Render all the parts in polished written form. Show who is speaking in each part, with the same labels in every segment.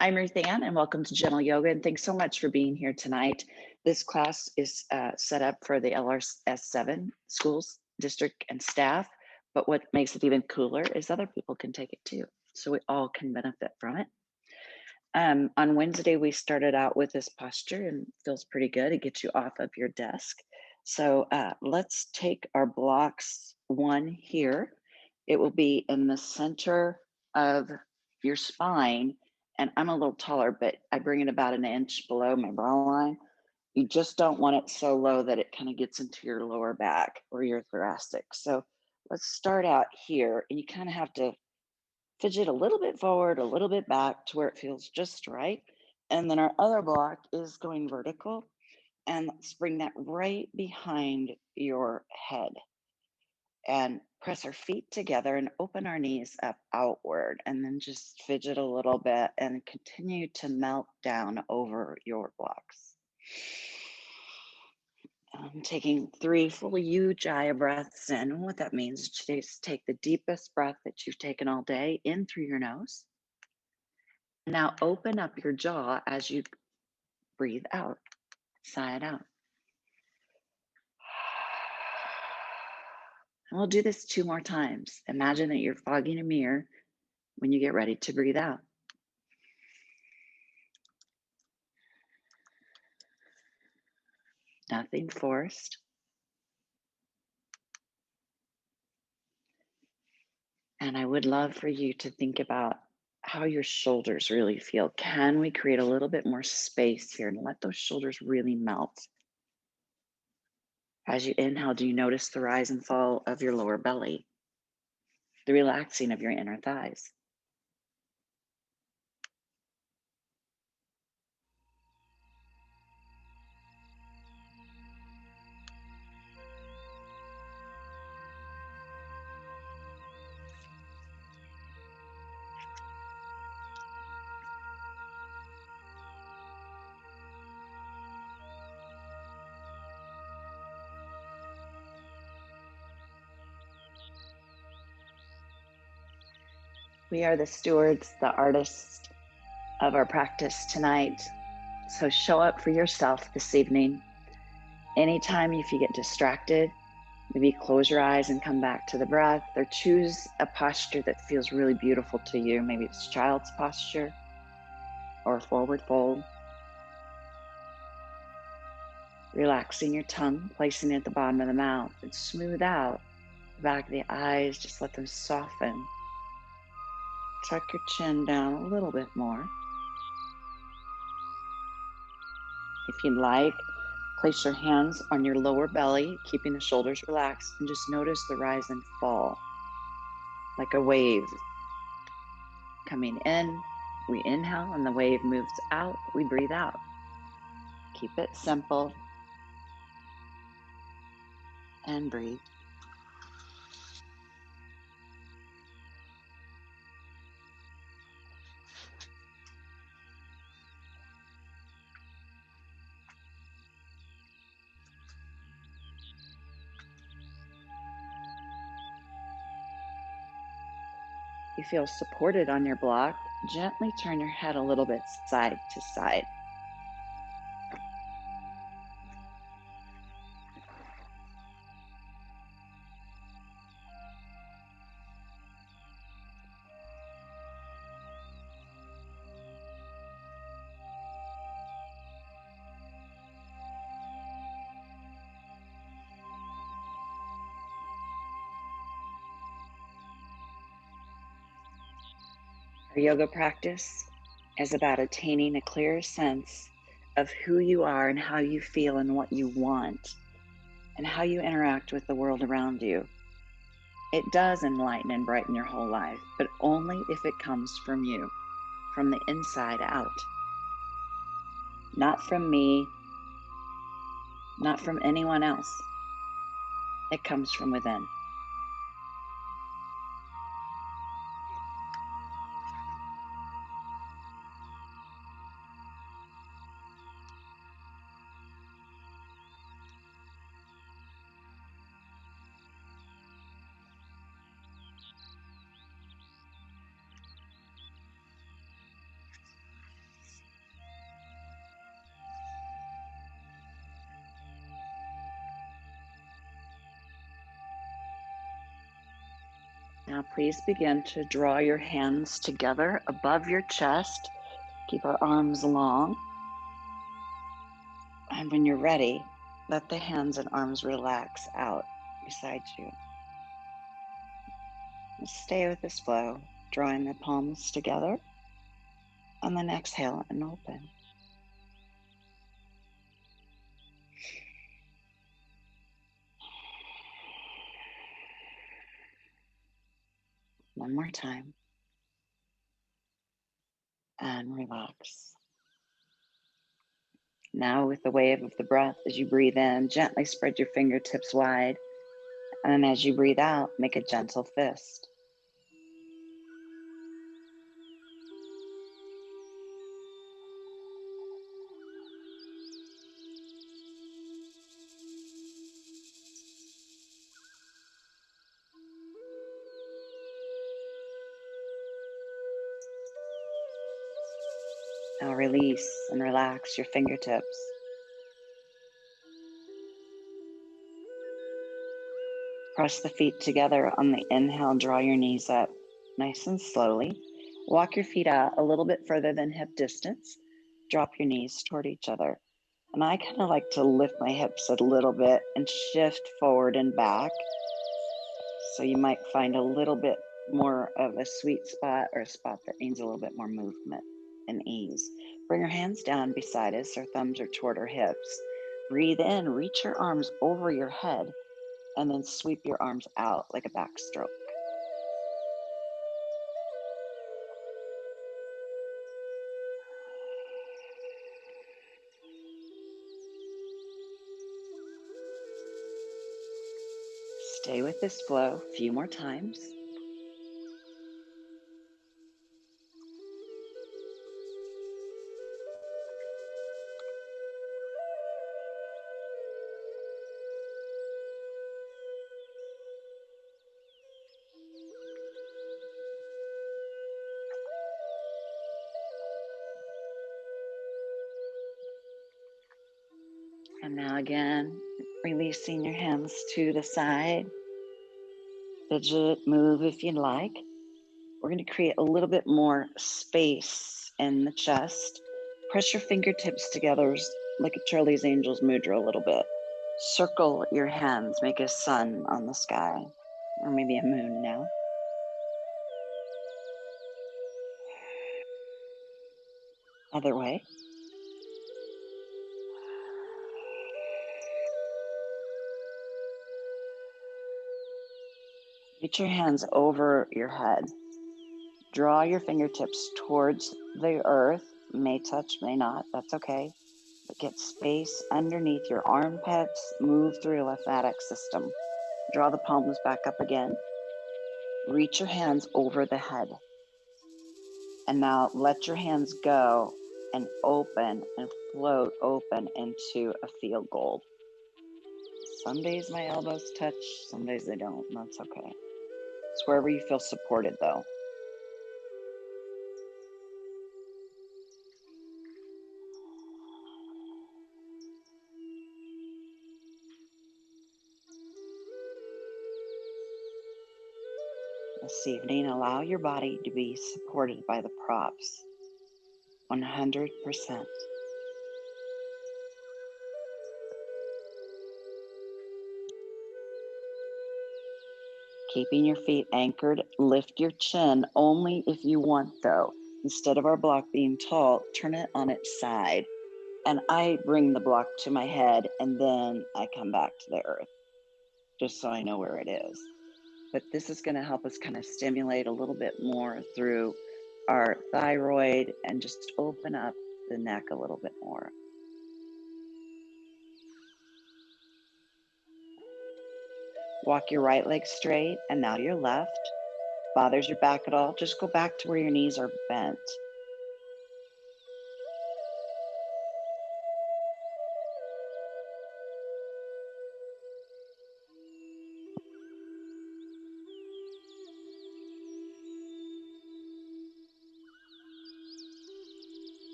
Speaker 1: I'm Ruthann, and welcome to Gentle Yoga. And thanks so much for being here tonight. This class is set up for the LRS7 schools, district, and staff. But what makes it even cooler is other people can take it too. So we all can benefit from it. On Wednesday, we started out with this posture and it feels pretty good. It gets you off of your desk. So let's take our blocks one here. It will be in the center of your spine. And I'm a little taller, but I bring it about an inch below my brow line. You just don't want it so low that it kind of gets into your lower back or your thoracic. So let's start out here. And you kind of have to fidget a little bit forward, a little bit back to where it feels just right. And then our other block is going vertical. And let's bring that right behind your head. And press our feet together and open our knees up outward, and then just fidget a little bit and continue to melt down over your blocks. I'm taking 3 full Ujjayi breaths in. And what that means is take the deepest breath that you've taken all day in through your nose. Now open up your jaw as you breathe out, sigh it out. And we'll do this 2 more times. Imagine that you're fogging a mirror when you get ready to breathe out. Nothing forced. And I would love for you to think about how your shoulders really feel. Can we create a little bit more space here and let those shoulders really melt? As you inhale, do you notice the rise and fall of your lower belly, the relaxing of your inner thighs? We are the stewards, the artists of our practice tonight. So show up for yourself this evening. Anytime if you get distracted, maybe close your eyes and come back to the breath, or choose a posture that feels really beautiful to you. Maybe it's child's posture or forward fold. Relaxing your tongue, placing it at the bottom of the mouth, and smooth out the back of the eyes. Just let them soften. Tuck your chin down a little bit more. If you'd like, place your hands on your lower belly, keeping the shoulders relaxed, and just notice the rise and fall, like a wave. Coming in, we inhale, and the wave moves out, we breathe out. Keep it simple, and breathe. You feel supported on your block. Gently turn your head a little bit side to side. Our yoga practice is about attaining a clearer sense of who you are and how you feel and what you want and how you interact with the world around you. It does enlighten and brighten your whole life, but only if it comes from you, from the inside out. Not from me, not from anyone else. It comes from within. Now, please begin to draw your hands together above your chest. Keep our arms long. And when you're ready, let the hands and arms relax out beside you. Stay with this flow, drawing the palms together, and then exhale and open. One more time. And relax. Now, with the wave of the breath, as you breathe in, gently spread your fingertips wide. And as you breathe out, make a gentle fist. Now release and relax your fingertips. Press the feet together on the inhale, draw your knees up nice and slowly. Walk your feet out a little bit further than hip distance. Drop your knees toward each other. And I kind of like to lift my hips a little bit and shift forward and back. So you might find a little bit more of a sweet spot or a spot that needs a little bit more movement and ease. Bring your hands down beside us. Our thumbs are toward our hips. Breathe in, reach your arms over your head, and then sweep your arms out like a backstroke. Stay with this flow a few more times. And now again, releasing your hands to the side. Fidget, move if you'd like. We're going to create a little bit more space in the chest. Press your fingertips together like a Charlie's Angels mudra a little bit. Circle your hands, make a sun on the sky, or maybe a moon now. Other way. Reach your hands over your head. Draw your fingertips towards the earth. May touch, may not, that's okay. But get space underneath your armpits, move through your lymphatic system. Draw the palms back up again. Reach your hands over the head. And now let your hands go and open and float open into a field goal. Some days my elbows touch, some days they don't, and that's okay. It's wherever you feel supported though. This evening, allow your body to be supported by the props 100%. Keeping your feet anchored, lift your chin only if you want though. Instead of our block being tall, turn it on its side. And I bring the block to my head and then I come back to the earth, just so I know where it is. But this is going to help us kind of stimulate a little bit more through our thyroid and just open up the neck a little bit more. Walk your right leg straight and now your left. Bothers your back at all, just go back to where your knees are bent.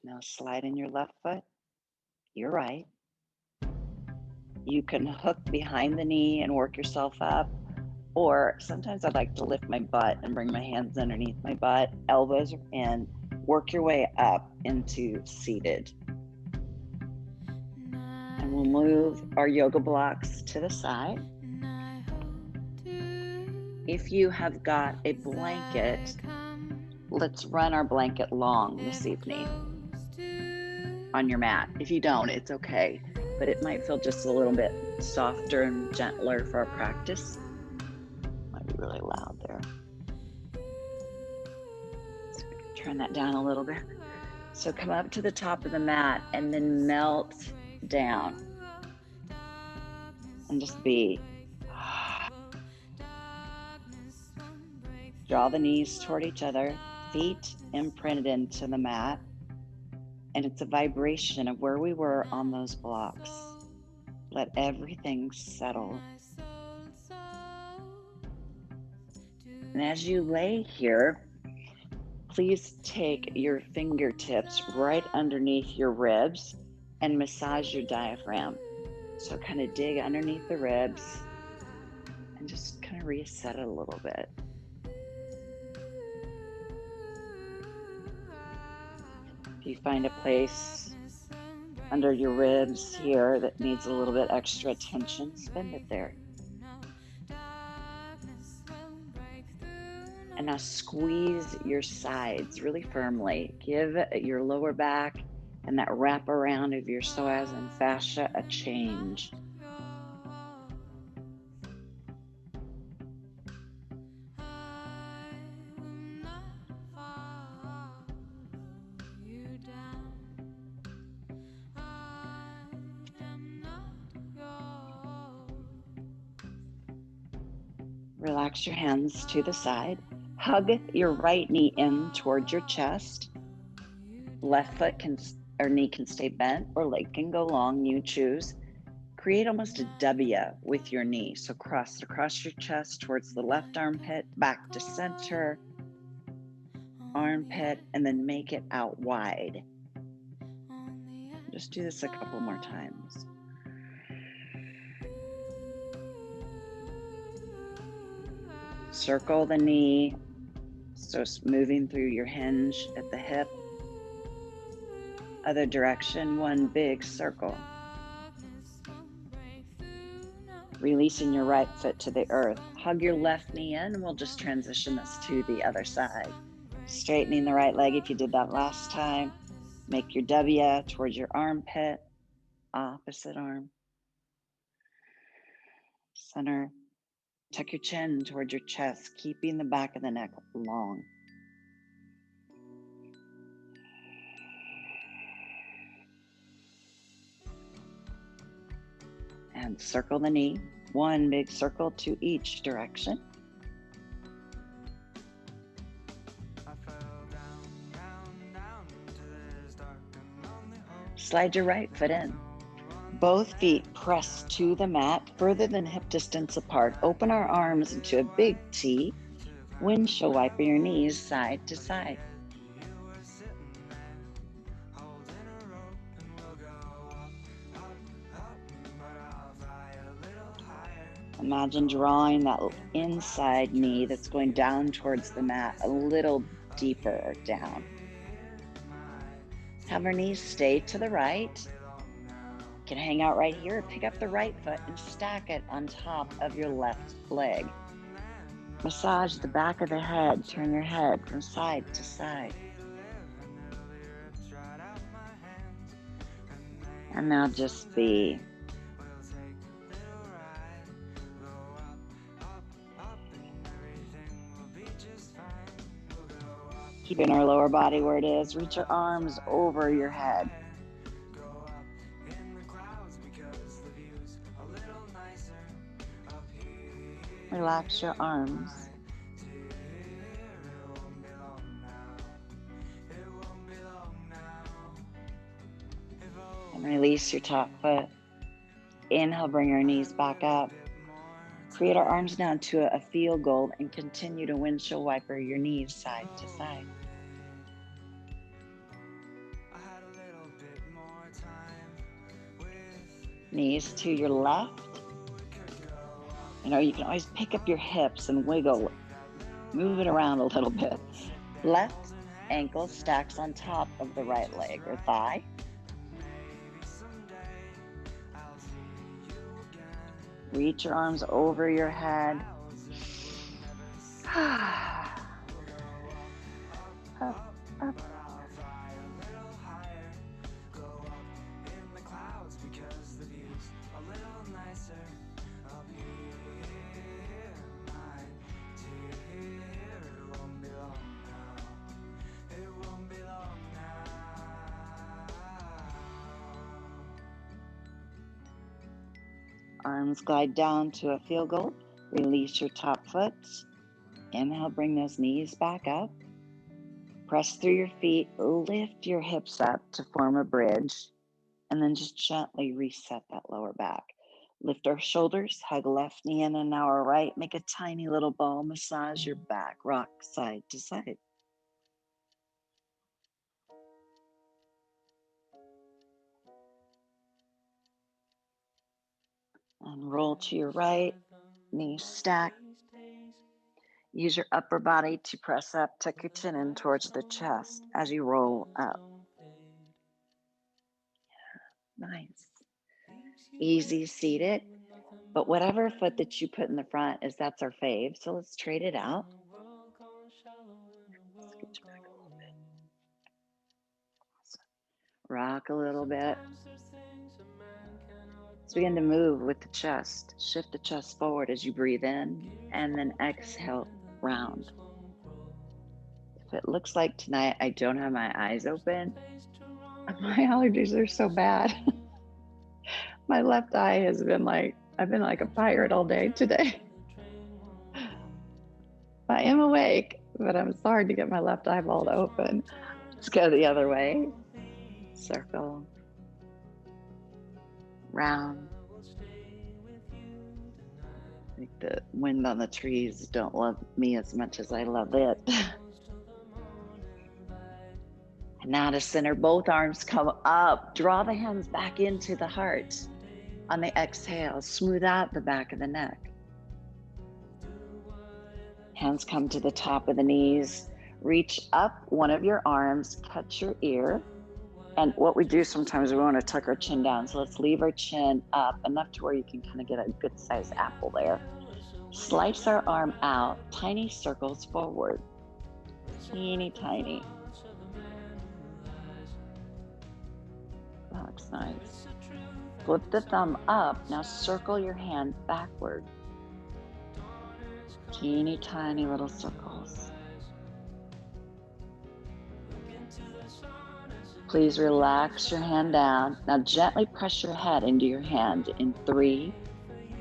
Speaker 1: Now slide in your left foot, your right. You can hook behind the knee and work yourself up. Or sometimes I like to lift my butt and bring my hands underneath my butt, elbows in, work your way up into seated. And we'll move our yoga blocks to the side. If you have got a blanket, let's run our blanket long this evening on your mat. If you don't, it's okay, but it might feel just a little bit softer and gentler for our practice. Might be really loud there. So we can turn that down a little bit. So come up to the top of the mat and then melt down and just be. Draw the knees toward each other, feet imprinted into the mat, and it's a vibration of where we were on those blocks. Let everything settle. And as you lay here, please take your fingertips right underneath your ribs and massage your diaphragm. So kind of dig underneath the ribs and just kind of reset it a little bit. If you find a place under your ribs here that needs a little bit extra attention, spend it there. And now squeeze your sides really firmly. Give your lower back and that wrap around of your psoas and fascia a change. Relax your hands to the side. Hug your right knee in towards your chest. Left foot or knee can stay bent or leg can go long, you choose. Create almost a W with your knee. So cross across your chest towards the left armpit, back to center, armpit, and then make it out wide. Just do this a couple more times. Circle the knee, so it's moving through your hinge at the hip. Other direction, one big circle. Releasing your right foot to the earth. Hug your left knee in, and we'll just transition this to the other side. Straightening the right leg if you did that last time. Make your W towards your armpit, opposite arm. Center. Tuck your chin towards your chest, keeping the back of the neck long. And circle the knee, one big circle to each direction. Slide your right foot in. Both feet press to the mat, further than hip distance apart. Open our arms into a big T. Windshield wiper your knees side to side. Imagine drawing that inside knee that's going down towards the mat a little deeper down. Have our knees stay to the right. You can hang out right here, pick up the right foot and stack it on top of your left leg. Massage the back of the head, turn your head from side to side. And now just be. Keeping our lower body where it is, reach your arms over your head. Relax your arms. And release your top foot. Inhale, bring our knees back up. Create our arms down to a field goal and continue to windshield wiper your knees side to side. Knees to your left. You know, you can always pick up your hips and wiggle, move it around a little bit. Left ankle stacks on top of the right leg or thigh. Reach your arms over your head. Up, up. Arms glide down to a field goal. Release your top foot. Inhale, bring those knees back up. Press through your feet, lift your hips up to form a bridge, and then just gently reset that lower back. Lift our shoulders, hug left knee in and now our right. Make a tiny little ball, massage your back, rock side to side. And roll to your right, knees stack. Use your upper body to press up, tuck your chin in towards the chest as you roll up. Nice. Easy seated, but whatever foot that you put in the front that's our fave. So let's trade it out. Scoot back a little bit. Rock a little bit. Let's begin to move with the chest. Shift the chest forward as you breathe in and then exhale, round. If it looks like tonight I don't have my eyes open, my allergies are so bad. My left eye has been I've been like a pirate all day today. I am awake, but it's hard to get my left eyeball to open. Let's go the other way. Circle. Round. I think the wind on the trees don't love me as much as I love it. And now to center, both arms come up. Draw the hands back into the heart. On the exhale, smooth out the back of the neck. Hands come to the top of the knees. Reach up one of your arms, cut your ear. And what we do sometimes, we want to tuck our chin down. So let's leave our chin up enough to where you can kind of get a good sized apple there. Slice our arm out, tiny circles forward. Teeny tiny. That looks nice. Flip the thumb up. Now circle your hand backward. Teeny tiny little circles. Please relax your hand down. Now gently press your head into your hand in 3,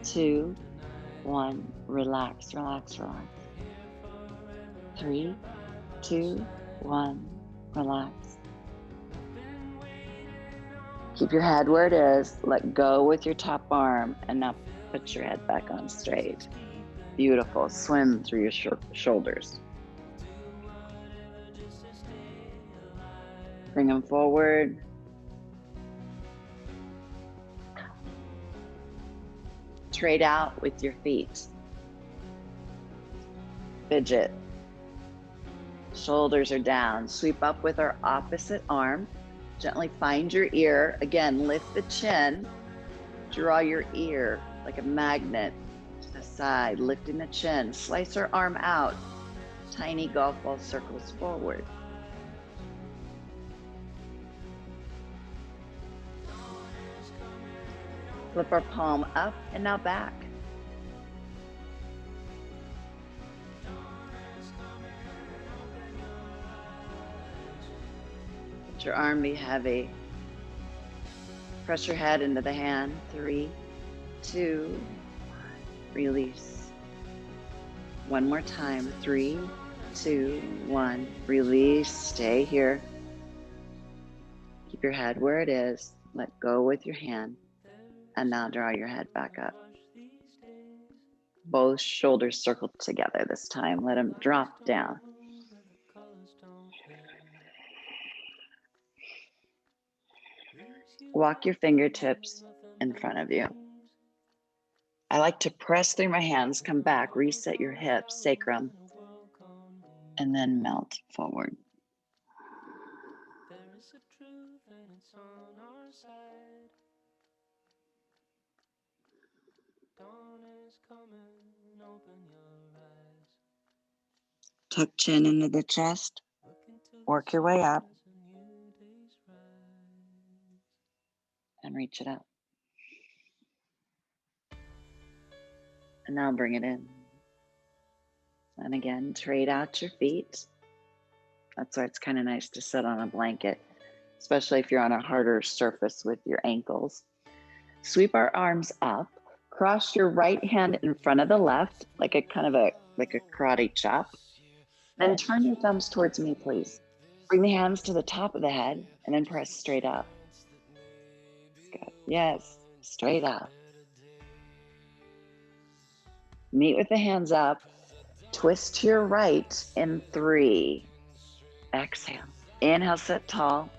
Speaker 1: 2, 1. Relax, relax, relax. 3, 2, 1. Relax. Keep your head where it is. Let go with your top arm and now put your head back on straight. Beautiful. Swim through your shoulders. Bring them forward. Trade out with your feet. Fidget. Shoulders are down. Sweep up with our opposite arm. Gently find your ear. Again, lift the chin. Draw your ear like a magnet to the side, lifting the chin. Slice our arm out. Tiny golf ball circles forward. Flip our palm up and now back. Let your arm be heavy. Press your head into the hand. 3, 2, 1. Release. One more time. 3, 2, 1. Release. Stay here. Keep your head where it is. Let go with your hand. And now draw your head back up. Both shoulders circle together this time. Let them drop down. Walk your fingertips in front of you. I like to press through my hands, come back, reset your hips, sacrum, and then melt forward.
Speaker 2: There is a truth and it's on our side. Dawn is coming, open your eyes.
Speaker 1: Tuck chin into the chest, work your way up, and reach it up. And now bring it in. And again, trade out your feet. That's why it's kind of nice to sit on a blanket, especially if you're on a harder surface with your ankles. Sweep our arms up. Cross your right hand in front of the left, like a karate chop. Then turn your thumbs towards me, please. Bring the hands to the top of the head and then press straight up. Good. Yes, straight up. Meet with the hands up. Twist to your right in 3. Exhale. Inhale, sit tall.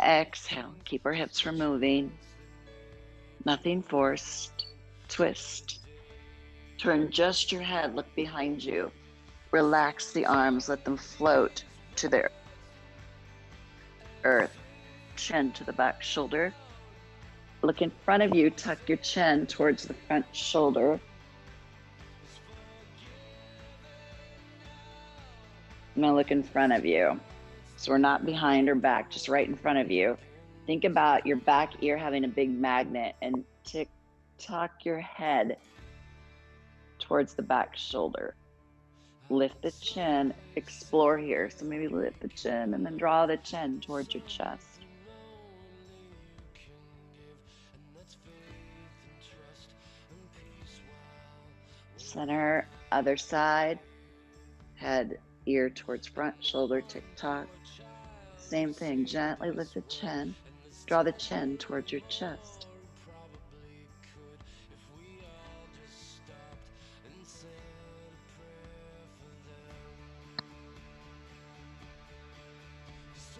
Speaker 1: Exhale. Keep our hips from moving. Nothing forced. Twist. Turn just your head. Look behind you. Relax the arms. Let them float to the earth. Chin to the back shoulder. Look in front of you. Tuck your chin towards the front shoulder. Now look in front of you. So we're not behind or back, just right in front of you. Think about your back ear having a big magnet and tuck your head towards the back shoulder. Lift the chin, explore here. So maybe lift the chin and then draw the chin towards your chest. Center, other side, head, ear towards front, shoulder, tick-tock. Same thing, gently lift the chin, draw the chin towards your chest.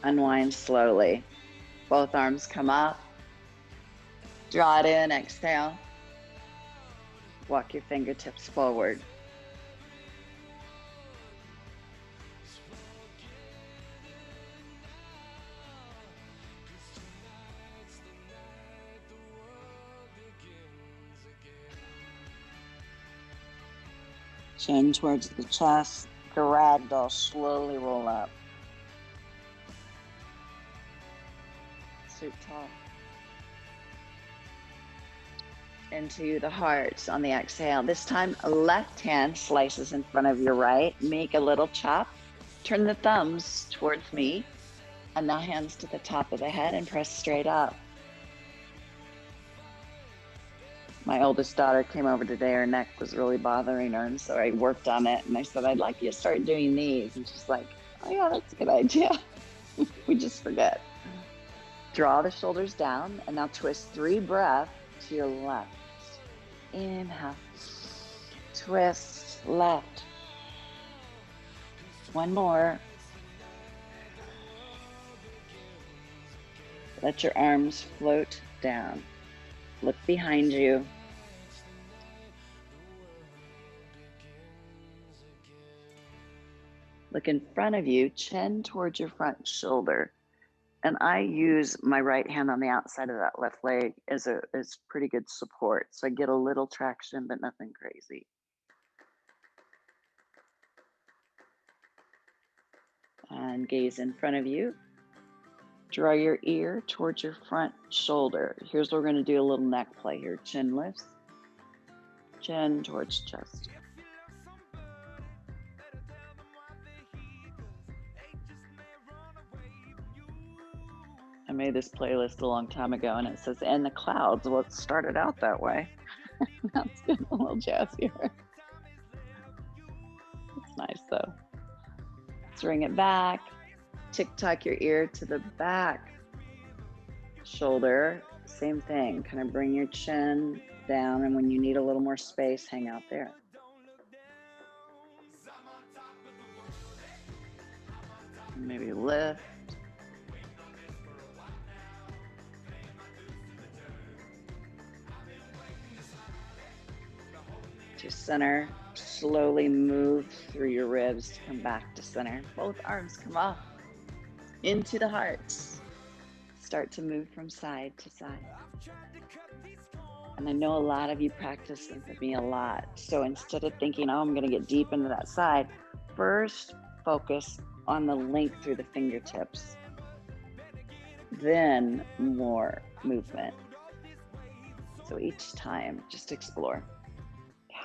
Speaker 1: Unwind slowly. Both arms come up. Draw it in, exhale. Walk your fingertips forward. Chin towards the chest. Ragdoll, slowly roll up. Sit tall. Into the heart on the exhale. This time, left hand slices in front of your right. Make a little chop. Turn the thumbs towards me. And the hands to the top of the head and press straight up. My oldest daughter came over today. Her neck was really bothering her. And so I worked on it. And I said, I'd like you to start doing these. And she's like, oh yeah, that's a good idea. We just forget. Draw the shoulders down. And now twist 3 breaths to your left. Inhale. Twist left. One more. Let your arms float down. Look behind you. Look in front of you, chin towards your front shoulder. And I use my right hand on the outside of that left leg as pretty good support. So I get a little traction, but nothing crazy. And gaze in front of you. Draw your ear towards your front shoulder. Here's what we're going to do, a little neck play here. Chin lifts, chin towards chest. I made this playlist a long time ago and it says, "In the clouds." Well, it started out that way. That's getting a little jazzier. It's nice though. Let's bring it back. Tick-tock your ear to the back shoulder. Same thing, kind of bring your chin down, and when you need a little more space, hang out there. Maybe lift. to center. Slowly move through your ribs to come back to center. Both arms come up into the heart. Start to move from side to side. And I know a lot of you practice this with me a lot. So instead of thinking, oh, I'm going to get deep into that side, first focus on the length through the fingertips. Then more movement. So each time, just explore. Yeah.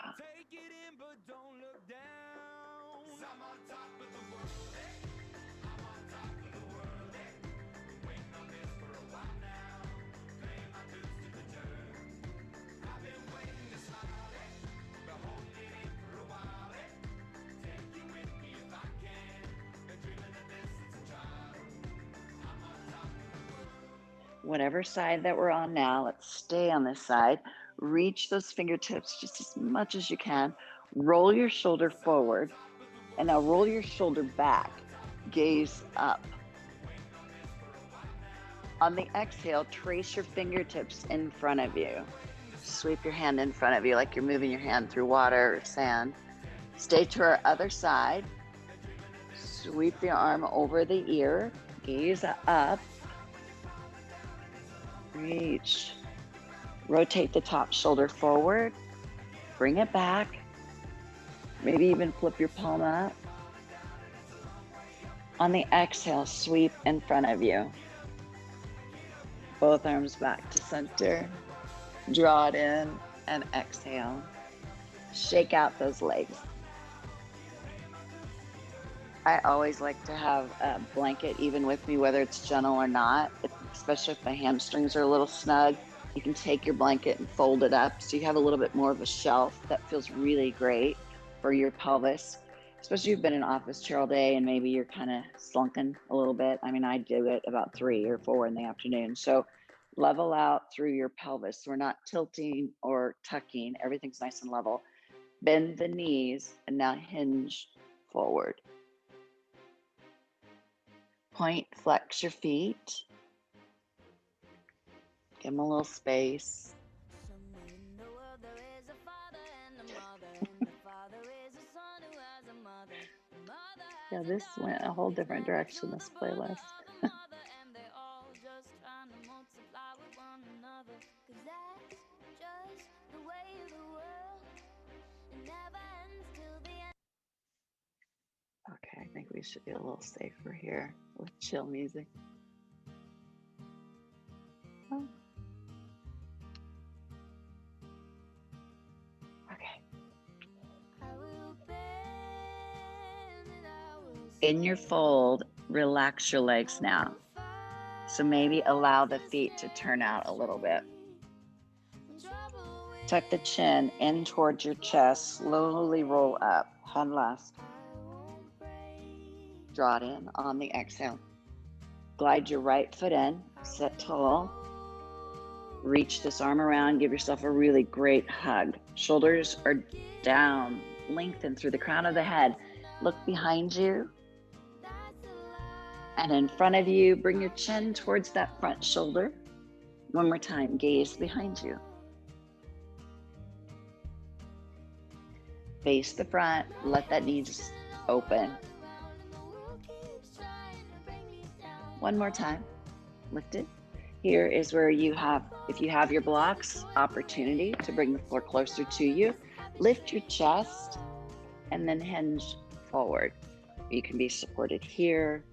Speaker 1: Whatever side that we're on now, let's stay on this side. Reach those fingertips just as much as you can. Roll your shoulder forward. And now roll your shoulder back. Gaze up. On the exhale, trace your fingertips in front of you. Sweep your hand in front of you like you're moving your hand through water or sand. Stay to our other side. Sweep the arm over the ear. Gaze up. Reach. Rotate the top shoulder forward. Bring it back. Maybe even flip your palm up. On the exhale, sweep in front of you. Both arms back to center. Draw it in and exhale. Shake out those legs. I always like to have a blanket even with me, whether it's gentle or not, especially if my hamstrings are a little snug. You can take your blanket and fold it up so you have a little bit more of a shelf. That feels really great for your pelvis, especially if you've been in an office chair all day and maybe you're kind of slunking a little bit. I mean, I do it about 3 or 4 in the afternoon. So level out through your pelvis. We're not tilting or tucking. Everything's nice and level. Bend the knees and now hinge forward. Point, flex your feet. Give them a little space. Yeah, this went a whole different direction, this playlist. Okay, I think we should be a little safer here with chill music. Oh. Okay. In your fold, relax your legs now. So maybe allow the feet to turn out a little bit. Tuck the chin in towards your chest, slowly roll up, head left. Draw it in on the exhale. Glide your right foot in, sit tall. Reach this arm around, give yourself a really great hug. Shoulders are down, lengthen through the crown of the head. Look behind you. And in front of you, bring your chin towards that front shoulder. One more time, gaze behind you. Face the front, let that knee just open. One more time, lift it. Here is where you have, if you have your blocks, opportunity to bring the floor closer to you. Lift your chest and then hinge forward. You can be supported here.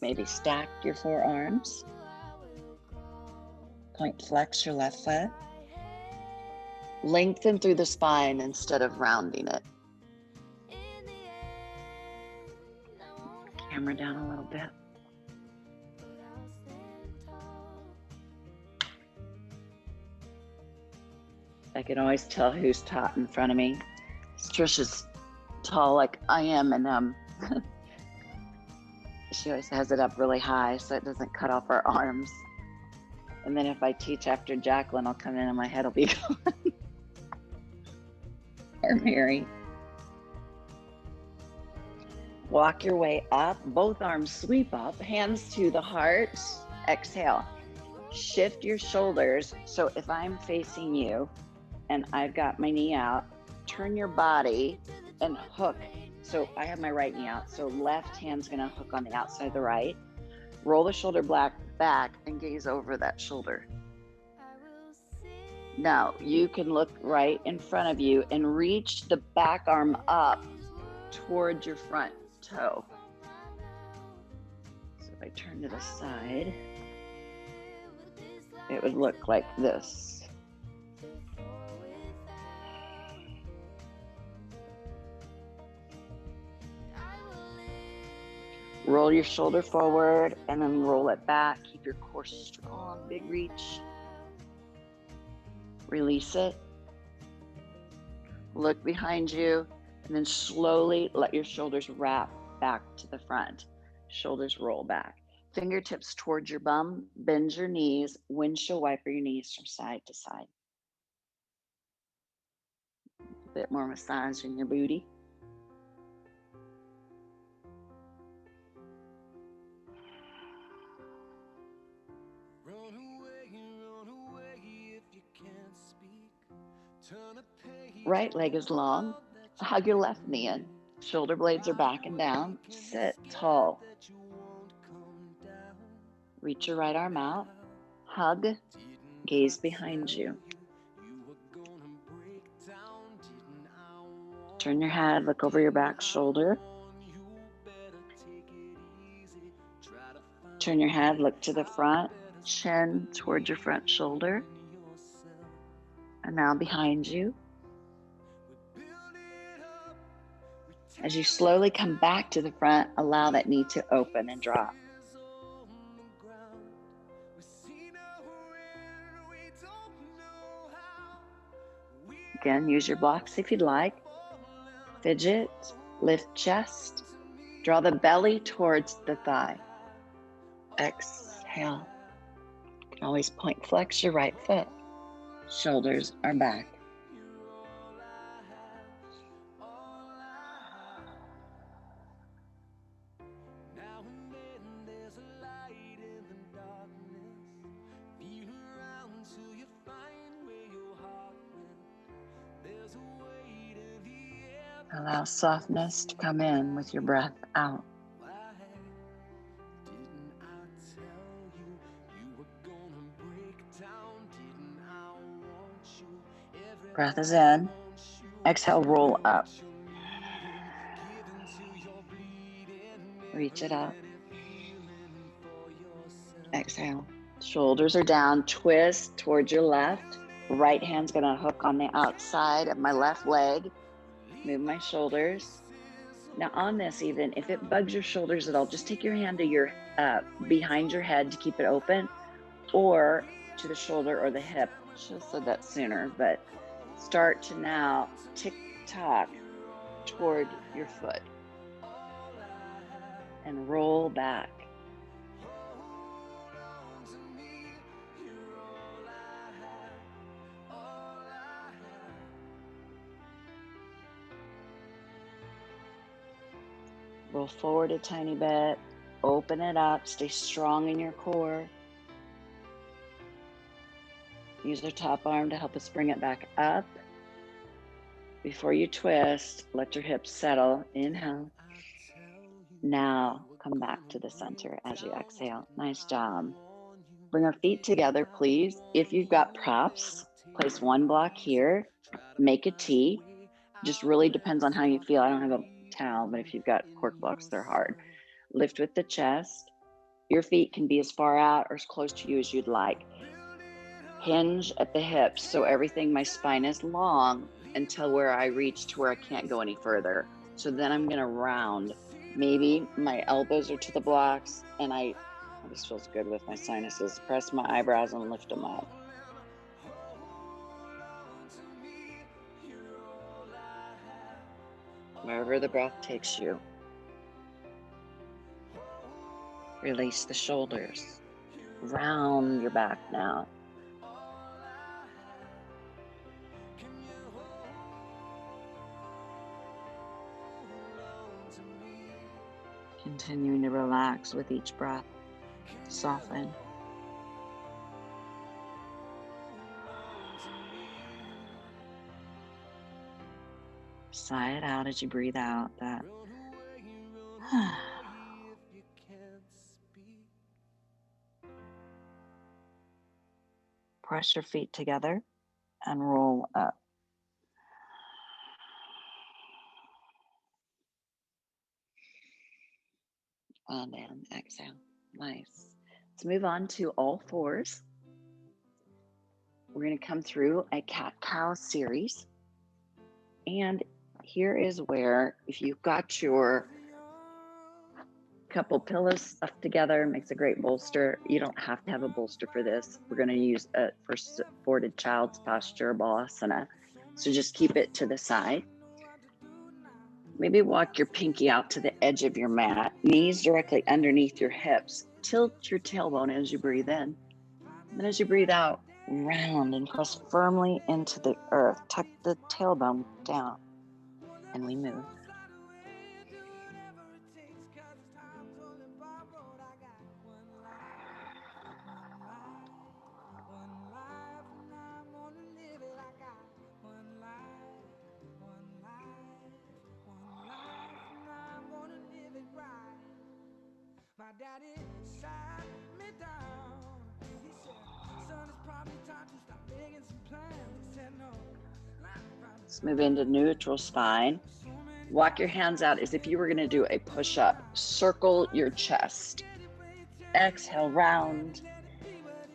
Speaker 1: Maybe stack your forearms. Point flex your left foot. Lengthen through the spine instead of rounding it. Camera down a little bit. I can always tell who's taught in front of me. Trisha's tall like I am, and she always has it up really high so it doesn't cut off her arms. And then if I teach after Jacqueline, I'll come in and my head will be gone. Or Mary. Walk your way up, both arms sweep up, hands to the heart, exhale. Shift your shoulders. So if I'm facing you and I've got my knee out, turn your body and hook. So I have my right knee out. So left hand's gonna hook on the outside of the right. Roll the shoulder back and gaze over that shoulder. Now you can look right in front of you and reach the back arm up towards your front toe. So if I turn to the side, it would look like this. Roll your shoulder forward and then roll it back. Keep your core strong, big reach. Release it. Look behind you and then slowly let your shoulders wrap back to the front. Shoulders roll back. Fingertips towards your bum. Bend your knees. Windshield wiper your knees from side to side. A bit more massage in your booty. Right leg is long. Hug your left knee in. Shoulder blades are back and down. Sit tall. Reach your right arm out. Hug. Gaze behind you. Turn your head. Look over your back shoulder. Turn your head. Look to the front. Chin towards your front shoulder. And now behind you. As you slowly come back to the front, allow that knee to open and drop. Again, use your blocks if you'd like. Fidget, lift chest, draw the belly towards the thigh. Exhale. You can always point flex your right foot. Shoulders are back. Allow softness to come in with your breath out. Breath is in. Exhale, roll up. Reach it up. Exhale. Shoulders are down. Twist towards your left. Right hand's going to hook on the outside of my left leg. Move my shoulders. Now on this, even if it bugs your shoulders at all, just take your hand to your behind your head to keep it open, or to the shoulder or the hip. Should have said that sooner, but start to now tick-tock toward your foot and roll back. Roll forward a tiny bit, open it up, stay strong in your core. Use your top arm to help us bring it back up. Before you twist, let your hips settle. Inhale. Now come back to the center as you exhale. Nice job. Bring our feet together, please. If you've got props, place one block here, make a T. Just really depends on how you feel. I don't have a towel, but if you've got cork blocks, they're hard. Lift with the chest. Your feet can be as far out or as close to you as you'd like. Hinge at the hips, so everything, my spine is long until where I reach to where I can't go any further. So then I'm gonna round. Maybe my elbows are to the blocks, and this feels good with my sinuses. Press my eyebrows and lift them up. Wherever the breath takes you. Release the shoulders. Round your back now. Continuing to relax with each breath. Soften. Sigh it out as you breathe out. That
Speaker 2: Run away if you can't speak.
Speaker 1: press your feet together and roll up. And then exhale. Nice. Let's move on to all fours. We're going to come through a cat-cow series. And here is where, if you've got your couple pillows stuffed together, makes a great bolster. You don't have to have a bolster for this. We're going to use it for supported child's posture, balasana. So just keep it to the side. Maybe walk your pinky out to the edge of your mat, knees directly underneath your hips. Tilt your tailbone as you breathe in. And then as you breathe out, round and press firmly into the earth. Tuck the tailbone down, and we move.
Speaker 2: My daddy sat me down. He said, son, it's probably time to stop making some plans. I said, no.
Speaker 1: Let's move into neutral spine. Walk your hands out as if you were going to do a push-up. Circle your chest. Exhale, round.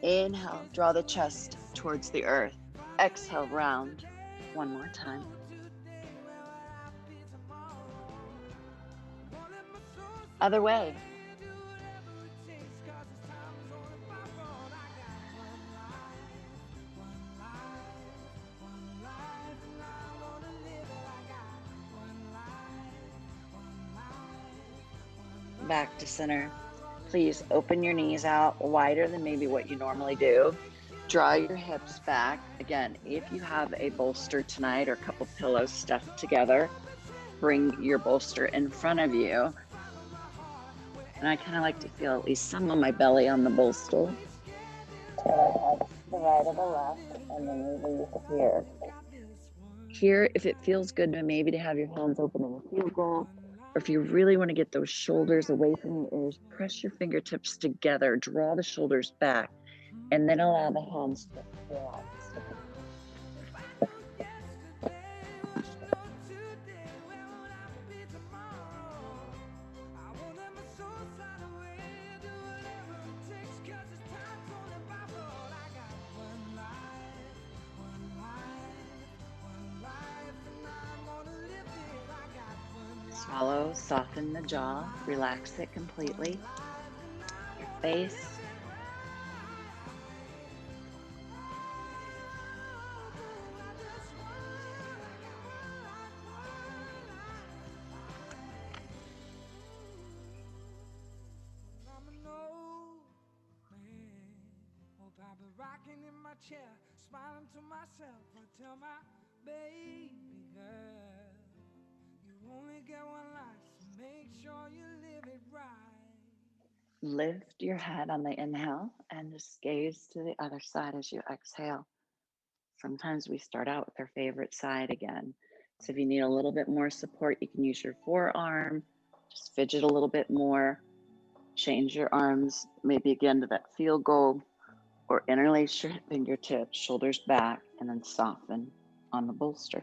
Speaker 1: Inhale, draw the chest towards the earth. Exhale, round. One more time. Other way. Back to center. Please open your knees out wider than maybe what you normally do. Draw your hips back. Again, if you have a bolster tonight or a couple pillows stuffed together, bring your bolster in front of you. And I kind of like to feel at least some of my belly on the bolster. To the right or the left, and then we leave here. Here, if it feels good, maybe to have your hands open in a field goal, or if you really want to get those shoulders away from your ears, press your fingertips together, draw the shoulders back, and then allow the hands to relax. Swallow, soften the jaw, relax it completely. Your face.
Speaker 2: Rocking in my chair, smiling to myself. I tell my baby girl, you only get one life, so make sure you live it right.
Speaker 1: Lift your head on the inhale and just gaze to the other side as you exhale. Sometimes we start out with our favorite side again. So if you need a little bit more support, you can use your forearm, just fidget a little bit more, change your arms, maybe again to that field goal, or interlace your fingertips, shoulders back, and then soften on the bolster.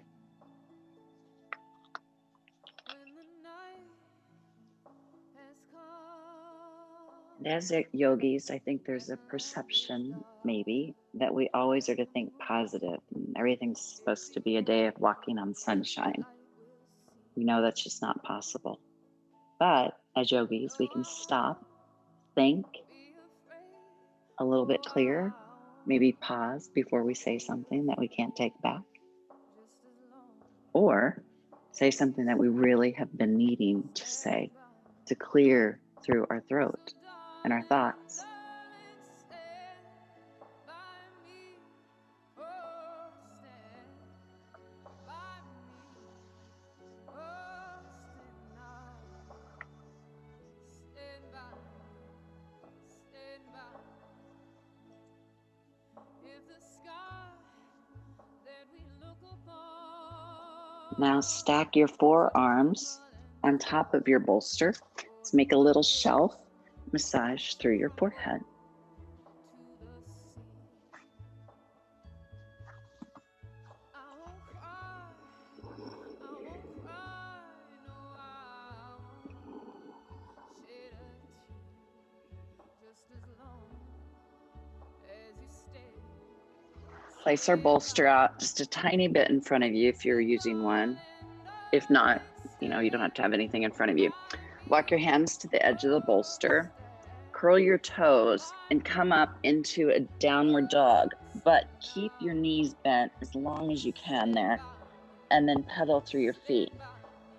Speaker 1: And as yogis, I think there's a perception, maybe, that we always are to think positive and everything's supposed to be a day of walking on sunshine. We know that's just not possible. But as yogis, we can stop, think a little bit clearer, maybe pause before we say something that we can't take back, or say something that we really have been needing to say to clear through our throat and our thoughts. Now stack your forearms on top of your bolster. Let's make a little shelf, massage through your forehead. Place our bolster out just a tiny bit in front of you if you're using one. If not, you don't have to have anything in front of you. Walk your hands to the edge of the bolster, curl your toes, and come up into a downward dog, but keep your knees bent as long as you can there, and then pedal through your feet.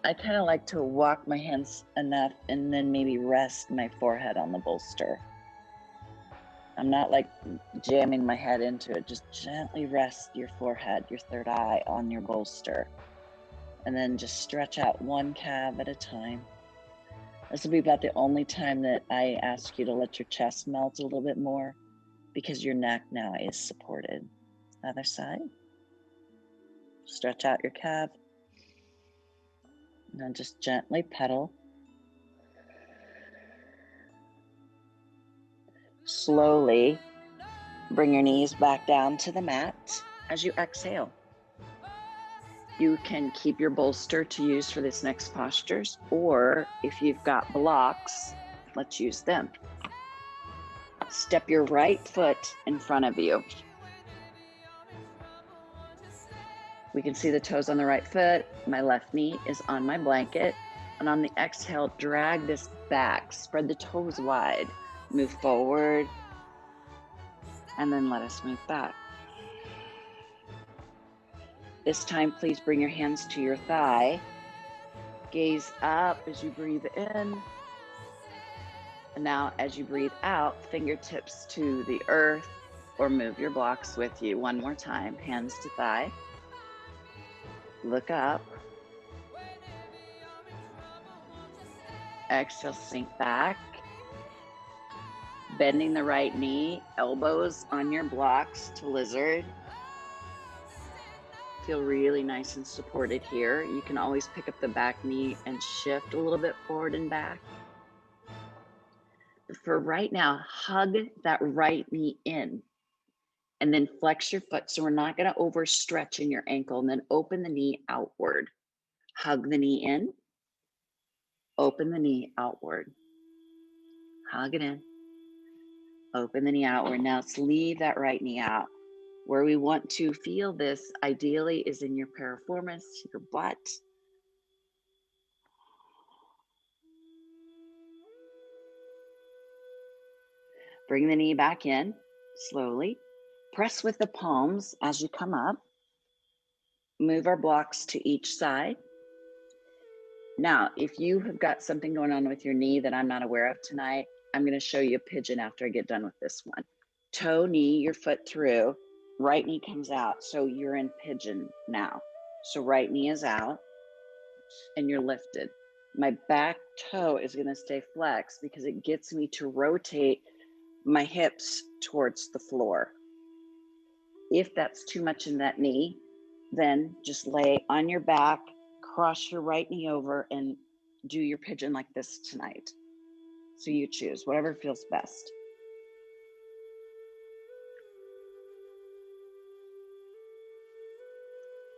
Speaker 1: I kind of like to walk my hands enough and then maybe rest my forehead on the bolster. I'm not like jamming my head into it. Just gently rest your forehead, your third eye on your bolster. And then just stretch out one calf at a time. This will be about the only time that I ask you to let your chest melt a little bit more because your neck now is supported. Other side. Stretch out your calf. And then just gently pedal. Slowly bring your knees back down to the mat as you exhale. You can keep your bolster to use for this next postures, or if you've got blocks, let's use them. Step your right foot in front of you. We can see the toes on the right foot. My left knee is on my blanket. And on the exhale, drag this back. Spread the toes wide. Move forward. And then let us move back. This time, please bring your hands to your thigh. Gaze up as you breathe in. And now as you breathe out, fingertips to the earth or move your blocks with you. One more time, hands to thigh. Look up. Exhale, sink back. Bending the right knee, elbows on your blocks to lizard. Feel really nice and supported here. You can always pick up the back knee and shift a little bit forward and back. For right now, hug that right knee in and then flex your foot. So we're not going to overstretch in your ankle, and then open the knee outward. Hug the knee in, open the knee outward. Hug it in, open the knee outward. Now let's leave that right knee out. Where we want to feel this ideally is in your piriformis, your butt. Bring the knee back in slowly. Press with the palms as you come up. Move our blocks to each side. Now, if you have got something going on with your knee that I'm not aware of tonight, I'm going to show you a pigeon after I get done with this one. Toe, knee, your foot through. Right knee comes out. So you're in pigeon now. So right knee is out and you're lifted. My back toe is going to stay flexed because it gets me to rotate my hips towards the floor. If that's too much in that knee, then just lay on your back, cross your right knee over, and do your pigeon like this tonight. So you choose whatever feels best.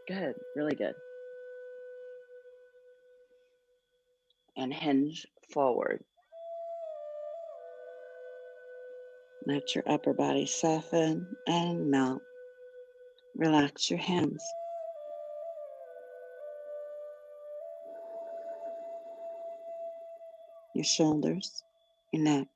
Speaker 1: Good, really good. And hinge forward. Let your upper body soften and melt. Relax your hands. Your shoulders, your neck.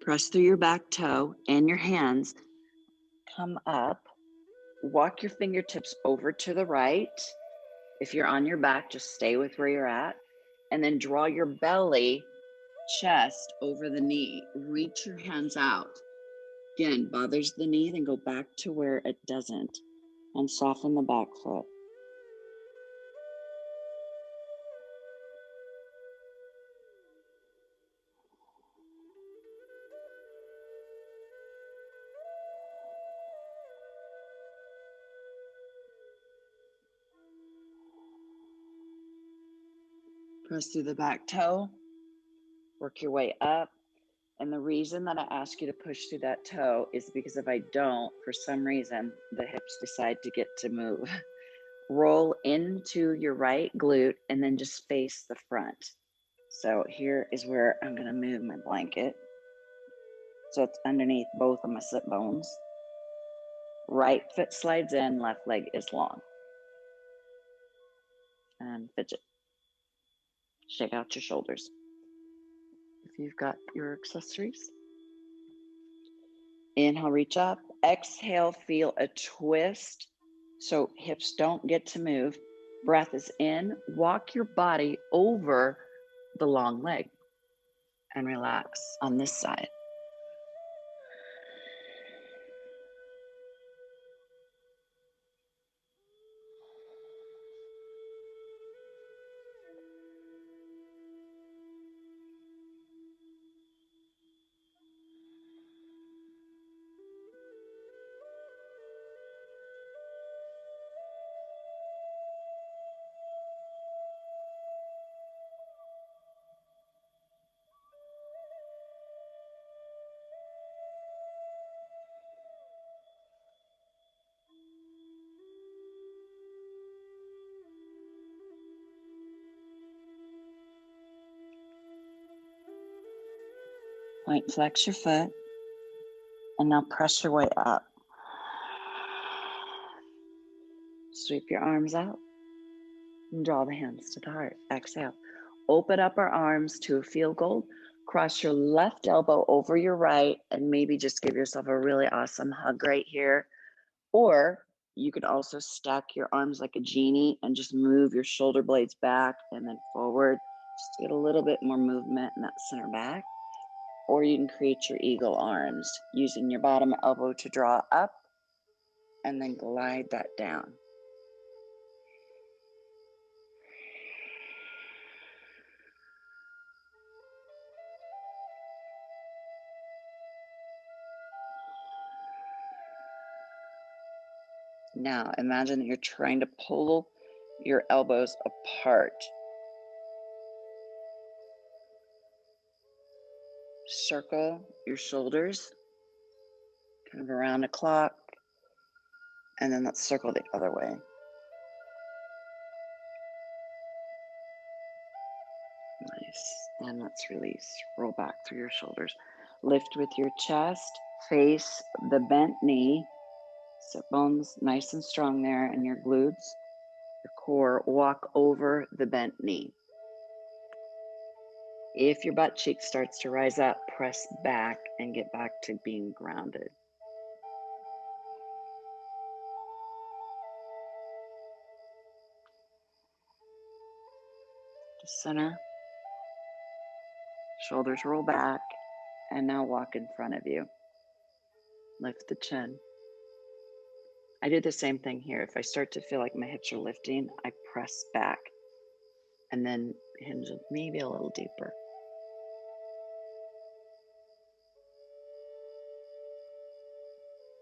Speaker 1: Press through your back toe and your hands. Come up. Walk your fingertips over to the right. If you're on your back, just stay with where you're at. And then draw your belly, chest over the knee. Reach your hands out. Again, bothers the knee, then go back to where it doesn't. And soften the back foot. Press through the back toe, work your way up. And the reason that I ask you to push through that toe is because if I don't, for some reason, the hips decide to get to move. Roll into your right glute and then just face the front. So here is where I'm going to move my blanket. So it's underneath both of my sit bones. Right foot slides in, left leg is long. And fidget. Shake out your shoulders. If you've got your accessories. Inhale, reach up. Exhale, feel a twist. So hips don't get to move. Breath is in. Walk your body over the long leg and relax on this side. Point, flex your foot, and now press your way up. Sweep your arms out and draw the hands to the heart. Exhale. Open up our arms to a field goal. Cross your left elbow over your right and maybe just give yourself a really awesome hug right here. Or you could also stack your arms like a genie and just move your shoulder blades back and then forward. Just to get a little bit more movement in that center back. Or you can create your eagle arms using your bottom elbow to draw up and then glide that down. Now imagine that you're trying to pull your elbows apart. Circle your shoulders kind of around a clock, and then let's circle the other way. Nice. And let's release. Roll back through your shoulders. Lift with your chest, face the bent knee. Sit bones nice and strong there, and your glutes, your core, walk over the bent knee. If your butt cheek starts to rise up, press back and get back to being grounded. To center. Shoulders roll back, and now walk in front of you. Lift the chin. I do the same thing here. If I start to feel like my hips are lifting, I press back and then hinge maybe a little deeper.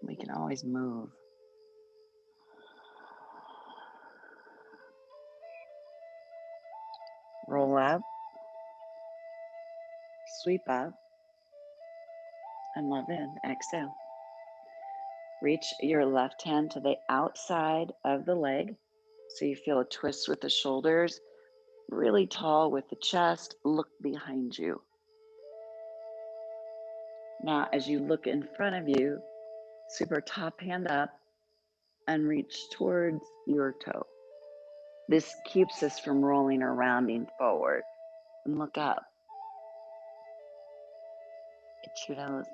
Speaker 1: We can always move. Roll up, sweep up, and love in. Exhale. Reach your left hand to the outside of the leg. So you feel a twist with the shoulders, really tall with the chest. Look behind you. Now, as you look in front of you, super top hand up and reach towards your toe. This keeps us from rolling or rounding forward. And look up. It's your nose.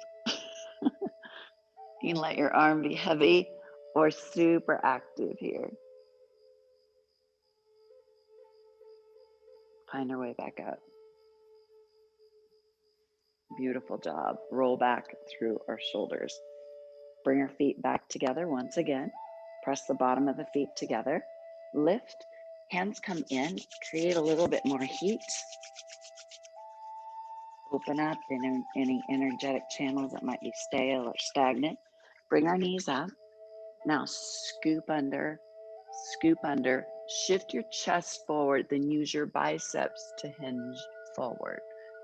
Speaker 1: You can let your arm be heavy or super active here. Find our way back up. Beautiful job. Roll back through our shoulders. Bring our feet back together once again. Press the bottom of the feet together. Lift. Hands come in. Create a little bit more heat. Open up any energetic channels that might be stale or stagnant. Bring our knees up. Now scoop under, Shift your chest forward, then use your biceps to hinge forward.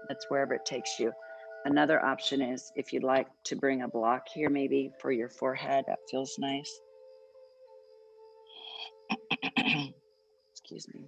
Speaker 1: That's wherever it takes you. Another option is if you'd like to bring a block here, maybe for your forehead, that feels nice. Excuse me.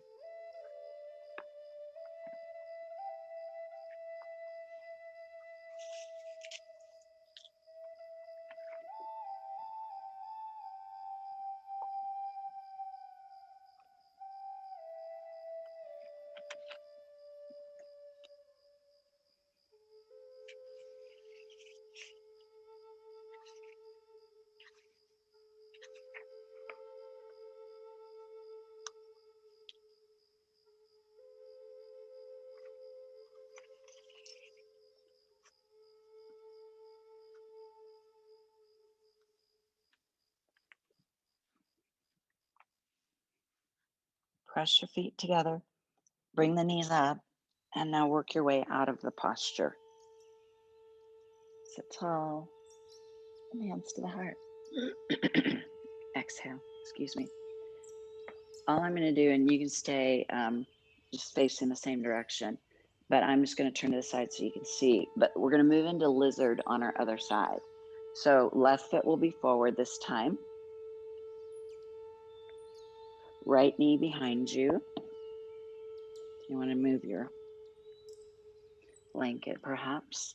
Speaker 1: Press your feet together, bring the knees up, and now work your way out of the posture. Sit tall, and hands to the heart. Exhale, excuse me. All I'm going to do, and you can stay just facing the same direction, but I'm just going to turn to the side so you can see. But we're going to move into lizard on our other side. So left foot will be forward this time. Right knee behind you. You want to move your blanket perhaps.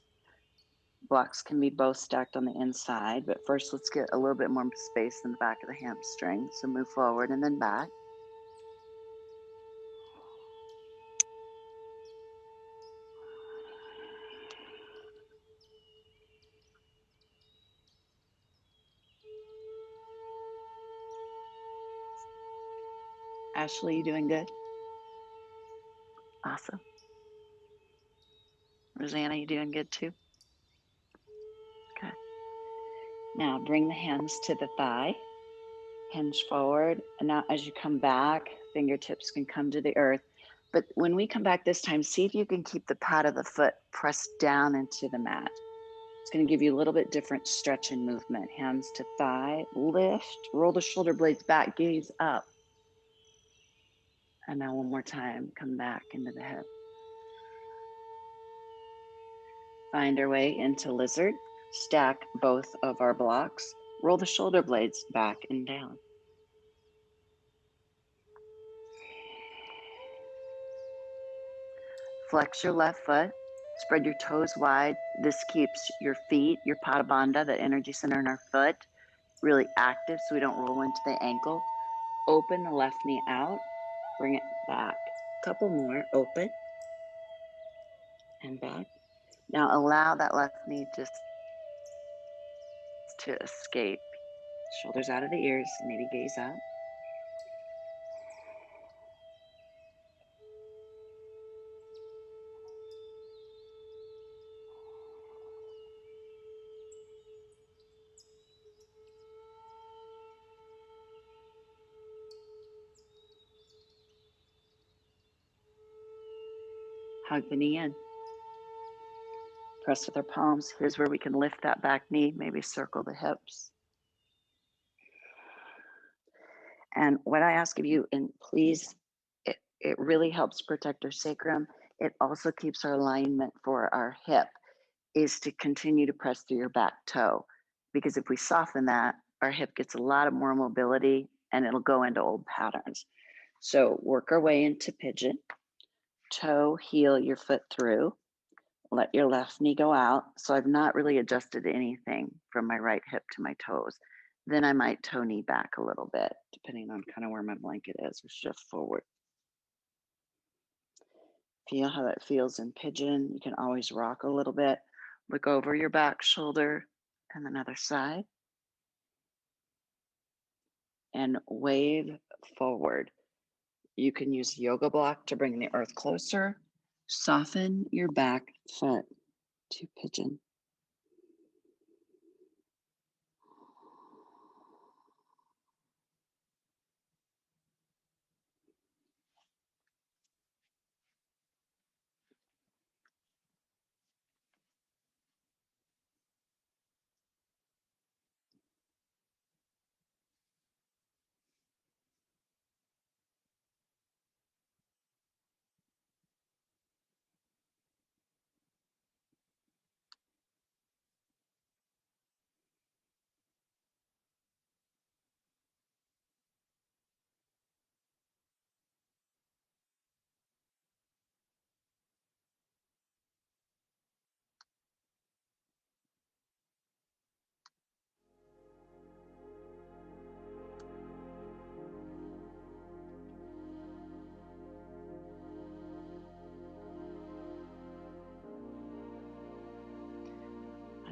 Speaker 1: Blocks can be both stacked on the inside, but first let's get a little bit more space in the back of the hamstring. So move forward and then back. Ashley, you doing good? Awesome. Rosanna, you doing good too? Good. Now bring the hands to the thigh, hinge forward. And now as you come back, fingertips can come to the earth. But when we come back this time, see if you can keep the pad of the foot pressed down into the mat. It's going to give you a little bit different stretch and movement. Hands to thigh, lift, roll the shoulder blades back, gaze up. And now one more time, come back into the hip. Find our way into lizard. Stack both of our blocks. Roll the shoulder blades back and down. Flex your left foot. Spread your toes wide. This keeps your feet, your pada bandha, the energy center in our foot, really active so we don't roll into the ankle. Open the left knee out. Bring it back. Couple more. Open and back. Now allow that left knee just to escape. Shoulders out of the ears. Maybe gaze up. Hug the knee in. Press with our palms. Here's where we can lift that back knee, maybe circle the hips. And what I ask of you, and please, it really helps protect our sacrum. It also keeps our alignment for our hip, is to continue to press through your back toe. Because if we soften that, our hip gets a lot of more mobility and it'll go into old patterns. So work our way into pigeon. Toe, heel your foot through. Let your left knee go out. So I've not really adjusted anything from my right hip to my toes. Then I might toe knee back a little bit, depending on kind of where my blanket is, or shift forward. Feel how that feels in pigeon. You can always rock a little bit. Look over your back shoulder and another side. And wave forward. You can use yoga block to bring the earth closer. Soften your back foot to pigeon.